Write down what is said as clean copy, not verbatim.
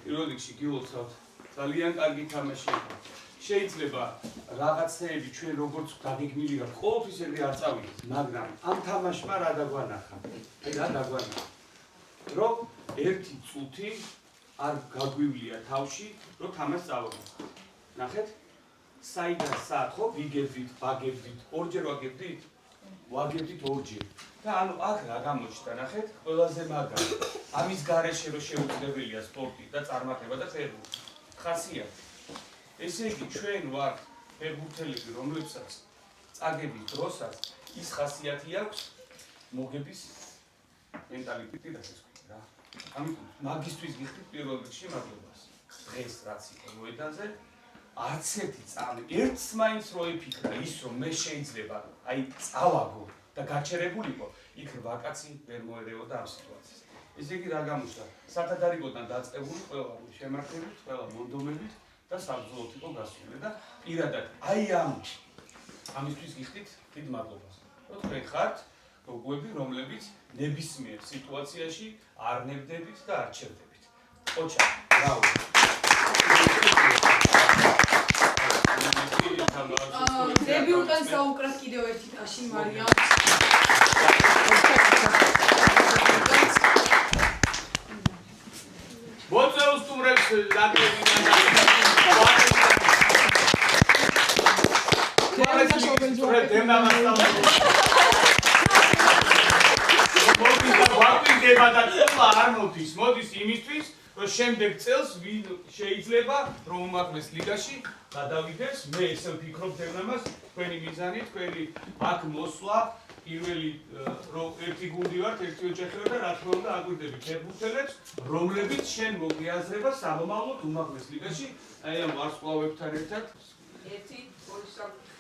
პირველ რიგში გილოცავთ ძალიან კარგი თამაში იყო. შეიძლება რაღაცეები ჩვენ როგორც დაგეგმილი ვართ, ყოველთვის ეგრე არ წავიდეთ, მაგრამ ამ თამაშმა რა დაგვანახა? რა დაგვანახა? რომ ერთი წუთი არ გაგვივლია თავში, რომ თამაშს წავაგებთ. ნახეთ? საიდან საათ ხო ვიგებდით, ვაგებდით, ორჯერ ვაგებდით? ვაგებდით ორჯერ. და ანუ აქ რა გამოჩნდა, ნახეთ? ყველაზე მაგარი. ამის გარეშე რომ შეუძლებელია სპორტი და წარმატება და ფეხბურთი. ხასიათი. ესე იგი ჩვენ ვართ ფეხბურთელები, რომლებსაც წაგების დროსაც ის ხასიათი აქვს მოგების მენტალიტეტი და შესკვეთი რა. ამიტომ მაგისტვის გიხდით პირველ რიგში მადლობას. დღეს რაც იყო მოედანზე არც ერთი წამი ერთს მაინც რო იფიქრა ის რომ მე შეიძლება აი წავაგო და გაჩერებულიყო იქ ვაკაცი ვერ მოერეოდა ამ სიტუაციას. ესე იგი რა გამოჩნდა? სათადარიგოდან დაწყებული ყველა შემართებით, ყველა მონდომებით და საბრძოლოდ იყო გასული და პირადად აი ამისთვის გიხდით დიდ მადლობას. რომ თქვენ ხართ გოგოები, რომლებიც ნებისმიერ სიტუაციაში არ ნებდებით და არ ჩერდებით. ოჩა, ბრავო. დებიუტან საუკრად კიდევ ერთი ტაში მარიამ. მოწეულს თუმრებს დაგებიდან მოდის იმისთვის, რომ შემდეგ წელს შეიძლება რომ უმაღლეს ლიგაში გადავიდეს. მე ესე ვფიქრობ დევნამას, თქვენი მიზანი, თქვენი აქ მოსვლა, პირველი რომ ერთი გუნდი ვართ, ერთი ოჯახი ვართ და რა თქმა უნდა აგვირდებით ფეხბურთელებს, რომლებიც შენ მოგიაზრება სამომავლოდ უმაღლეს ლიგაში, აი ამ ვარსკვლავებთან ერთად. 1 2 3